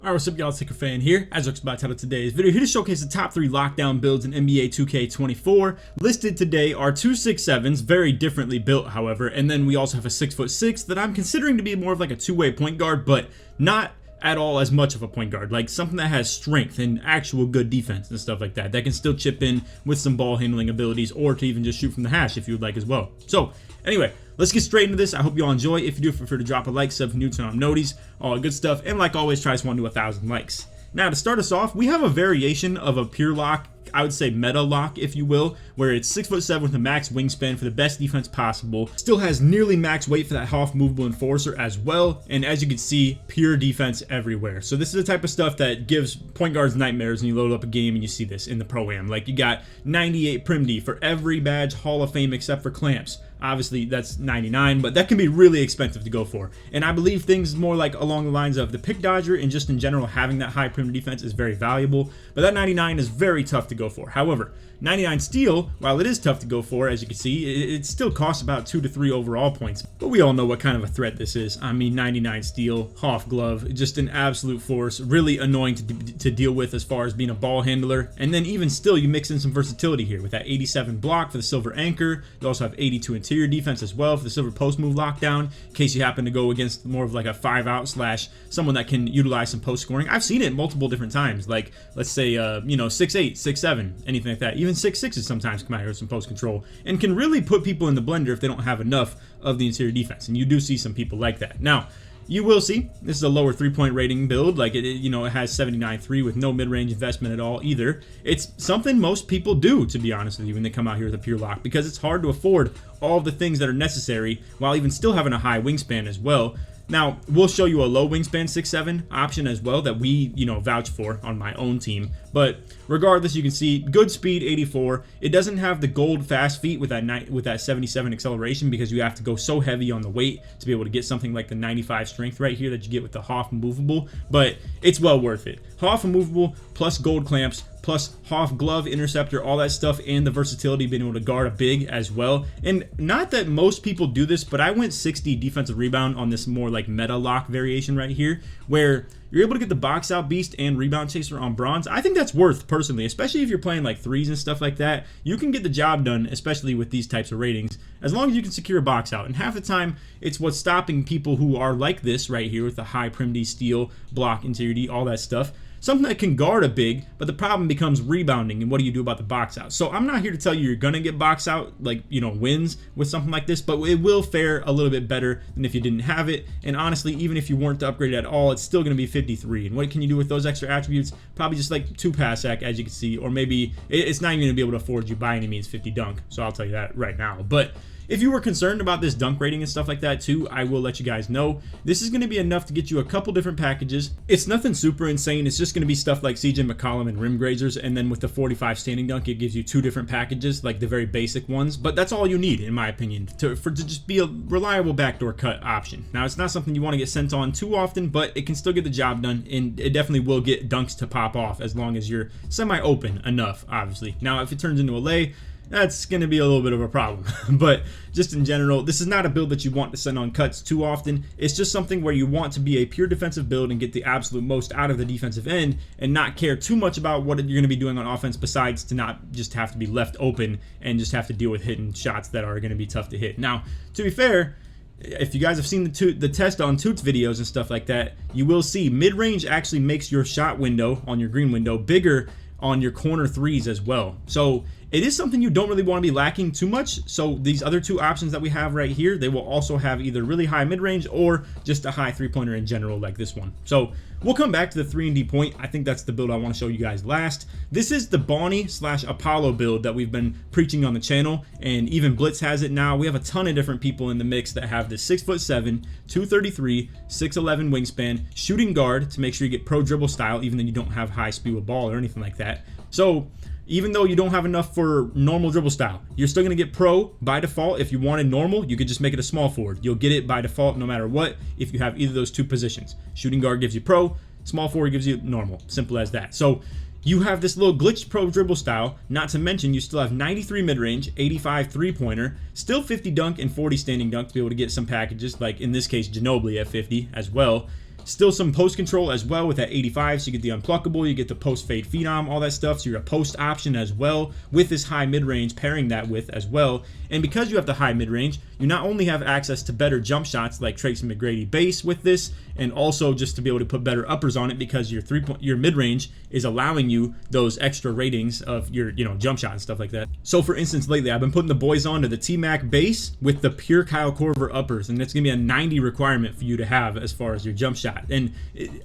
Alright, what's up y'all, it's LakerFan here. As I about title today's video, here to showcase the top 3 lockdown builds in NBA 2K24. Listed today are two 6'7s, very differently built however, and then we also have a 6'6" that I'm considering to be more of like a two-way point guard, but not at all as much of a point guard, like something that has strength and actual good defense and stuff like that, that can still chip in with some ball handling abilities or to even just shoot from the hash if you would like as well. So anyway, let's get straight into this. I hope you all enjoy. If you do, feel free to drop a like, sub if you're new, turn on noties, all good stuff, and like always, try this one to 1,000 likes. Now to start us off, we have a variation of a pure lock, I would say meta lock if you will, where it's 6'7" with a max wingspan for the best defense possible, still has nearly max weight for that half movable enforcer as well, and as you can see, pure defense everywhere. So this is the type of stuff that gives point guards nightmares when you load up a game and you see this in the Pro-Am. Like you got 98 Prim D for every badge, Hall of Fame except for clamps. Obviously that's 99, but that can be really expensive to go for. And I believe things more like along the lines of the pick dodger and just in general having that high prim defense is very valuable, but that 99 is very tough to go for. However, 99 steal, while it is tough to go for, as you can see, it still costs about 2 to 3 overall points. But we all know what kind of a threat this is. I mean, 99 steal, Hoff glove, just an absolute force, really annoying to deal with as far as being a ball handler. And then even still, you mix in some versatility here with that 87 block for the silver anchor. You also have 82 interior defense as well for the silver post move lockdown, in case you happen to go against more of like a 5-out slash someone that can utilize some post scoring. I've seen it multiple different times, like let's say you know, 6'8", 6'7", anything like that. Even 6'6" sometimes come out here with some post control and can really put people in the blender if they don't have enough of the interior defense, and you do see some people like that. Now you will see this is a lower 3-point rating build, like it you know, it has 79.3 with no mid-range investment at all either. It's something most people do, to be honest with you, when they come out here with a pure lock, because it's hard to afford all of the things that are necessary while even still having a high wingspan as well. Now, we'll show you a low wingspan 6'7" option as well that we, you know, vouch for on my own team. But regardless, you can see good speed, 84. It doesn't have the gold fast feet with that 77 acceleration because you have to go so heavy on the weight to be able to get something like the 95 strength right here that you get with the Hoff movable. But it's well worth it. Hoff movable plus gold clamps plus Hoff glove interceptor, all that stuff, and the versatility being able to guard a big as well. And not that most people do this, but I went 60 defensive rebound on this more like meta lock variation right here, where you're able to get the box out beast and rebound chaser on bronze. I think that's worth personally, especially if you're playing like threes and stuff like that. You can get the job done, especially with these types of ratings, as long as you can secure a box out. And half the time, it's what's stopping people who are like this right here with the high prim D steal, block, interior D, all that stuff. Something that can guard a big, but the problem becomes rebounding and what do you do about the box out. So I'm not here to tell you you're gonna get box out, like, you know, wins with something like this, but it will fare a little bit better than if you didn't have it. And honestly, even if you weren't to upgrade it at all, it's still gonna be 53. And what can you do with those extra attributes? Probably just like 2 pass act, as you can see, or maybe it's not even gonna be able to afford you by any means 50 dunk. So I'll tell you that right now. But if you were concerned about this dunk rating and stuff like that too, I will let you guys know. This is going to be enough to get you a couple different packages. It's nothing super insane. It's just going to be stuff like CJ McCollum and rim grazers, and then with the 45 standing dunk, it gives you 2 different packages, like the very basic ones. But that's all you need, in my opinion, to just be a reliable backdoor cut option. Now, it's not something you want to get sent on too often, but it can still get the job done, and it definitely will get dunks to pop off as long as you're semi-open enough, obviously. Now, if it turns into a lay, that's going to be a little bit of a problem. But just in general, this is not a build that you want to send on cuts too often. It's just something where you want to be a pure defensive build and get the absolute most out of the defensive end and not care too much about what you're going to be doing on offense, besides to not just have to be left open and just have to deal with hitting shots that are going to be tough to hit. Now, to be fair, if you guys have seen the test on Toots videos and stuff like that, you will see mid-range actually makes your shot window on your green window bigger on your corner threes as well. So it is something you don't really want to be lacking too much. So these other 2 options that we have right here, they will also have either really high mid-range or just a high 3-pointer in general, like this one. So we'll come back to the 3-and-D point. I think that's the build I want to show you guys last. This is the Bonnie / Apollo build that we've been preaching on the channel, and even Blitz has it now. We have a ton of different people in the mix that have this 6'7", 233, 6'11" wingspan, shooting guard to make sure you get pro dribble style, even though you don't have high speed with ball or anything like that. So even though you don't have enough for normal dribble style, you're still going to get pro by default. If you wanted normal, you could just make it a small forward. You'll get it by default no matter what if you have either of those 2 positions. Shooting guard gives you pro, small forward gives you normal. Simple as that. So you have this little glitched pro dribble style, not to mention you still have 93 mid-range, 85 3-pointer, still 50 dunk and 40 standing dunk to be able to get some packages, like in this case Ginobili at 50 as well. Still some post control as well with that 85, so you get the unpluckable, you get the post fade phenom, all that stuff, so you're a post option as well with this high mid-range, pairing that with as well. And because you have the high mid-range, you not only have access to better jump shots like Tracy McGrady base with this, and also just to be able to put better uppers on it because your mid-range is allowing you those extra ratings of your jump shot and stuff like that. So for instance, lately I've been putting the boys on to the T-Mac base with the pure Kyle Korver uppers, and it's gonna be a 90 requirement for you to have as far as your jump shot. And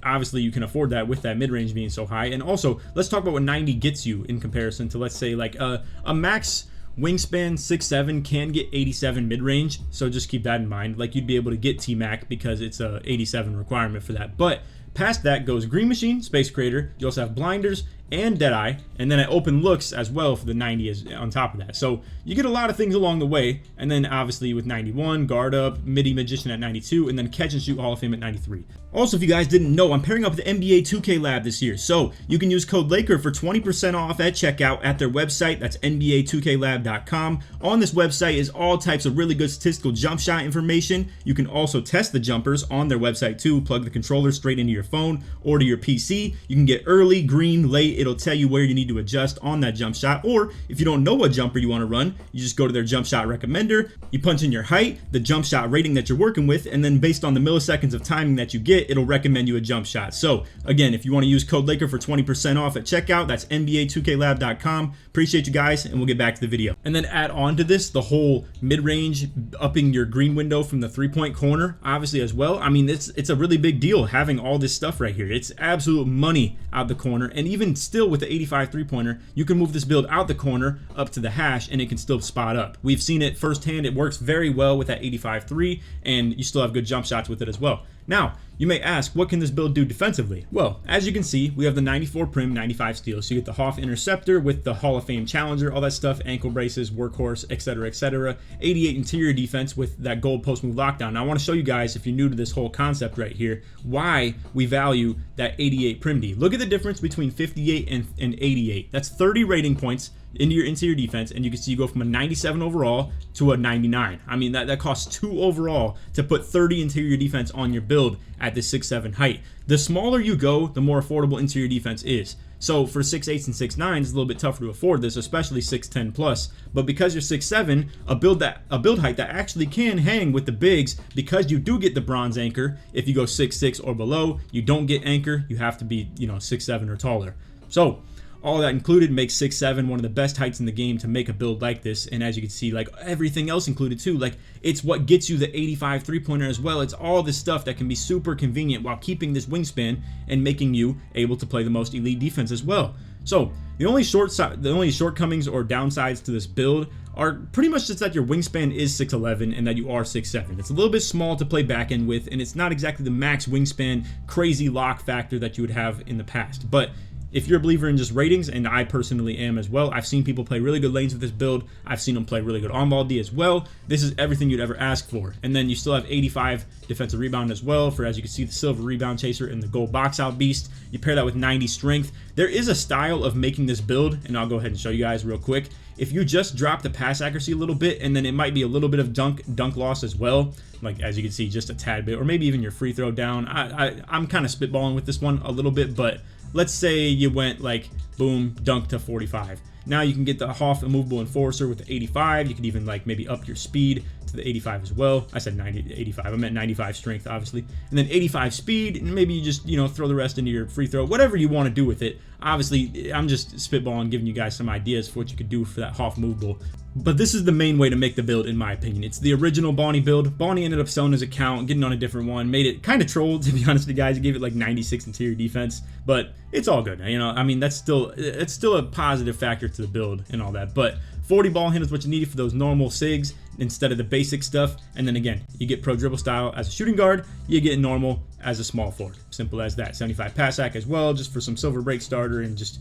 obviously you can afford that with that mid-range being so high. And also let's talk about what 90 gets you in comparison to, let's say, like a max wingspan 6'7" can get 87 mid-range, so just keep that in mind. Like, you'd be able to get T-Mac because it's a 87 requirement for that. But past that goes Green Machine, Space Creator. You also have Blinders and Deadeye, and then it open looks as well for the 90 is on top of that. So you get a lot of things along the way, and then obviously with 91, Guard Up, Midi Magician at 92, and then Catch and Shoot Hall of Fame at 93. Also, if you guys didn't know, I'm pairing up with the NBA 2K Lab this year, so you can use code Laker for 20% off at checkout at their website. That's NBA2KLab.com. On this website is all types of really good statistical jump shot information. You can also test the jumpers on their website too. Plug the controller straight into your phone or to your PC. You can get early, green, late. It'll tell you where you need to adjust on that jump shot. Or if you don't know what jumper you want to run, you just go to their jump shot recommender. You punch in your height, the jump shot rating that you're working with, and then based on the milliseconds of timing that you get, it'll recommend you a jump shot. So again, if you want to use code Laker for 20% off at checkout, that's NBA2KLab.com. Appreciate you guys, and we'll get back to the video. And then add on to this the whole mid-range, upping your green window from the three-point corner, obviously as well. I mean, it's a really big deal having all this stuff right here. It's absolute money out the corner, and even still with the 85 three-pointer, you can move this build out the corner up to the hash, and it can still spot up. We've seen it firsthand. It works very well with that 85 3, and you still have good jump shots with it as well. Now, you may ask, what can this build do defensively? Well, as you can see, we have the 94 prim, 95 steel. So you get the Hoff Interceptor with the Hall of Fame Challenger, all that stuff, ankle braces, workhorse, etc., etc. 88 interior defense with that gold post move lockdown. Now, I want to show you guys, if you're new to this whole concept right here, why we value that 88 prim D. Look at the difference between 58 and 88. That's 30 rating points into your interior defense, and you can see you go from a 97 overall to a 99. I mean, that costs 2 overall to put 30 interior defense on your build at the 6'7" height. The smaller you go, the more affordable interior defense is. So for 6'8" and 6'9", it's a little bit tougher to afford this, especially 6'10 plus. But because you're 6'7", a build height that actually can hang with the bigs, because you do get the bronze anchor. If you go 6'6" or below, you don't get anchor. You have to be 6'7" or taller. So all that included makes 6'7" one of the best heights in the game to make a build like this. And as you can see, like everything else included too, like it's what gets you the 85 three-pointer as well. It's all this stuff that can be super convenient while keeping this wingspan and making you able to play the most elite defense as well. So the only shortcomings or downsides to this build are pretty much just that your wingspan is 6'11" and that you are 6'7". It's a little bit small to play back end with, and it's not exactly the max wingspan crazy lock factor that you would have in the past. But if you're a believer in just ratings, and I personally am as well, I've seen people play really good lanes with this build. I've seen them play really good on-ball D as well. This is everything you'd ever ask for. And then you still have 85 defensive rebound as well for, as you can see, the silver rebound chaser and the gold box out beast. You pair that with 90 strength. There is a style of making this build, and I'll go ahead and show you guys real quick. If you just drop the pass accuracy a little bit, and then it might be a little bit of dunk loss as well, like as you can see, just a tad bit, or maybe even your free throw down. I'm kind of spitballing with this one a little bit, but let's say you went like boom, dunk to 45. Now you can get the Hoff Immovable Enforcer with the 85. You could even like maybe up your speed to the 85 as well. I said 90 to 85. I meant 95 strength, obviously. And then 85 speed, and maybe you just, throw the rest into your free throw, whatever you want to do with it. Obviously, I'm just spitballing, giving you guys some ideas for what you could do for that Hoff Movable. But this is the main way to make the build, in my opinion. It's the original Bonnie build. Bonnie ended up selling his account, getting on a different one, made it kind of trolled, to be honest with you guys. He gave it like 96 interior defense, but it's all good. I mean, it's still a positive factor to the build and all that. But 40 ball handles what you need for those normal SIGs instead of the basic stuff. And then again, you get pro dribble style as a shooting guard, you get normal as a small forward. Simple as that. 75 pass ac as well, just for some silver break starter and just,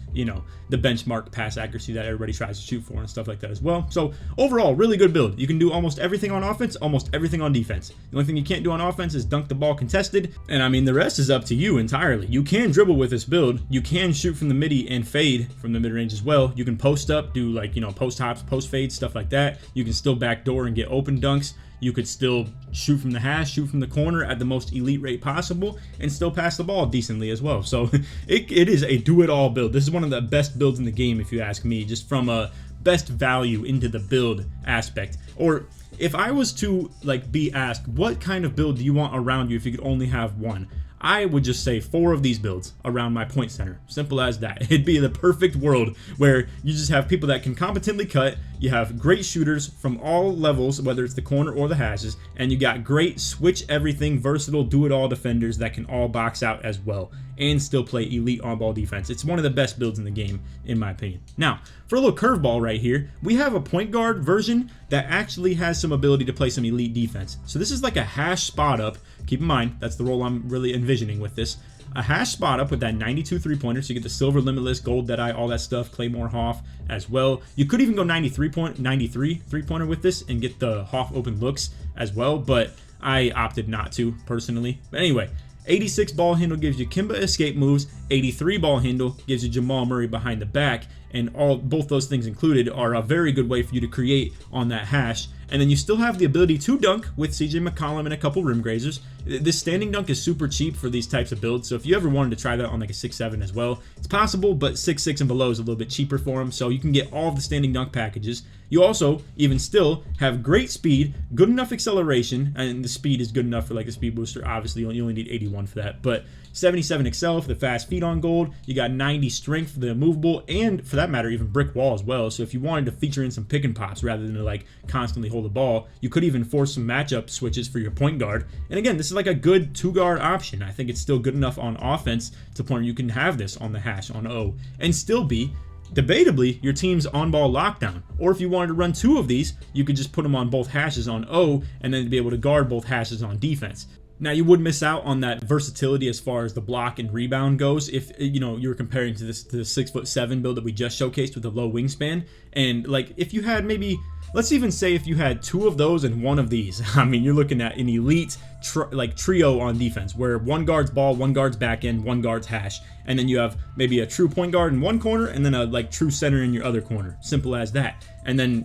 the benchmark pass accuracy that everybody tries to shoot for and stuff like that as well. So overall, really good build. You can do almost everything on offense, almost everything on defense. The only thing you can't do on offense is dunk the ball contested. And I mean, the rest is up to you entirely. You can dribble with this build. You can shoot from the midi and fade from the mid-range as well. You can post up, do like, post hops, post fades, stuff like that. You can still backdoor and get open dunks. you could still shoot from the hash, shoot from the corner at the most elite rate possible, and still pass the ball decently as well. So it is a do-it-all build. This is one of the best builds in the game, if you ask me, just from a best value into the build aspect. Or if I was to like be asked, what kind of build do you want around you if you could only have one? I would just say 4 of these builds around my point center. Simple as that. It'd be the perfect world where you just have people that can competently cut, you have great shooters from all levels, whether it's the corner or the hashes, and you got great switch everything, versatile, do-it-all defenders that can all box out as well and still play elite on-ball defense. It's one of the best builds in the game, in my opinion. Now, for a little curveball right here, we have a point guard version that actually has some ability to play some elite defense. So this is like a hash spot up. Keep in mind, that's the role I'm really envisioning with this. A hash spot up with that 92 three-pointer, so you get the silver limitless, gold Deadeye, all that stuff, Claymore Hoff as well. You could even go 93 three-pointer with this and get the Hoff open looks as well, but I opted not to personally. But anyway, 86 ball handle gives you Kimba escape moves, 83 ball handle gives you Jamal Murray behind the back, and both those things included are a very good way for you to create on that hash. And then you still have the ability to dunk with CJ McCollum and a couple rim grazers. This standing dunk is super cheap for these types of builds, so if you ever wanted to try that on like a 6'7 as well, it's possible, but 6'6 and below is a little bit cheaper for them, so you can get all of the standing dunk packages. You also, even still, have great speed, good enough acceleration, and the speed is good enough for like a speed booster. Obviously, you only need 81 for that, but 77 excel for the fast feet on gold. You got 90 strength for the movable, and for that matter, even brick wall as well. So if you wanted to feature in some pick and pops rather than to like constantly hold the ball, you could even force some matchup switches for your point guard. And again, this is like a good 2-guard option. I think it's still good enough on offense to the point where you can have this on the hash on O and still be debatably your team's on-ball lockdown. Or if you wanted to run 2 of these, you could just put them on both hashes on O and then be able to guard both hashes on defense. Now, you would miss out on that versatility as far as the block and rebound goes if you were comparing to the 6'7" build that we just showcased with the low wingspan. And like if you had maybe, let's even say if you had 2 of those and 1 of these, I mean, you're looking at an elite trio on defense where 1 guards ball, 1 guards back end, 1 guards hash, and then you have maybe a true point guard in one corner and then a like true center in your other corner. Simple as that. And then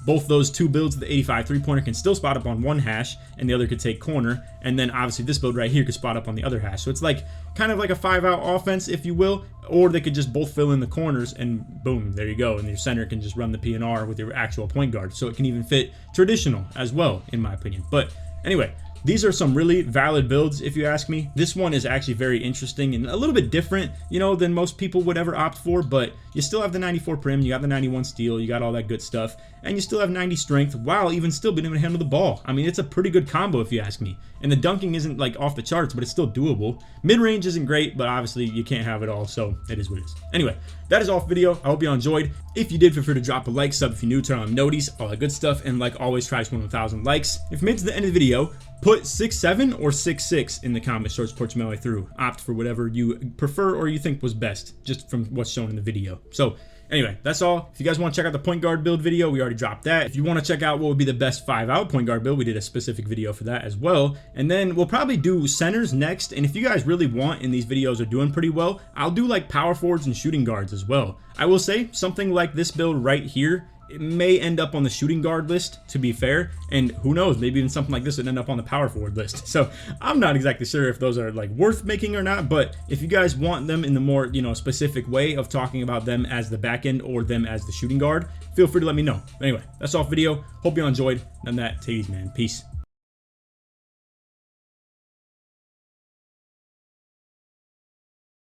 both those 2 builds, the 85 three-pointer can still spot up on one hash and the other could take corner, and then obviously this build right here could spot up on the other hash. So it's like kind of like a 5-out offense, if you will, or they could just both fill in the corners and boom, there you go, and your center can just run the PNR with your actual point guard. So it can even fit traditional as well, in my opinion. But anyway, these are some really valid builds if you ask me. This one is actually very interesting and a little bit different, than most people would ever opt for, but you still have the 94 prim, you got the 91 steal, you got all that good stuff, and you still have 90 strength while even still being able to handle the ball. I mean, it's a pretty good combo if you ask me. And the dunking isn't like off the charts, but it's still doable. Mid-range isn't great, but obviously you can't have it all, so it is what it is. Anyway, that is all for the video. I hope you all enjoyed. If you did, feel free to drop a like, sub if you're new, turn on noties, all that good stuff, and like always, try to 1,000 likes. If you made it to the end of the video, put 6'7" or 6'6" in the comments, short support your way through. Opt for whatever you prefer or you think was best, just from what's shown in the video. So anyway, that's all. If you guys want to check out the point guard build video, we already dropped that. If you want to check out what would be the best 5-out point guard build, we did a specific video for that as well. And then we'll probably do centers next. And if you guys really want, and these videos are doing pretty well, I'll do like power forwards and shooting guards as well. I will say something like this build right here, it may end up on the shooting guard list, to be fair, and who knows, maybe even something like this would end up on the power forward list. So I'm not exactly sure if those are like worth making or not, but if you guys want them in the more specific way of talking about them as the back end or them as the shooting guard, feel free to let me know. Anyway, that's all for the video. Hope you all enjoyed. And that, take it easy, man. Peace.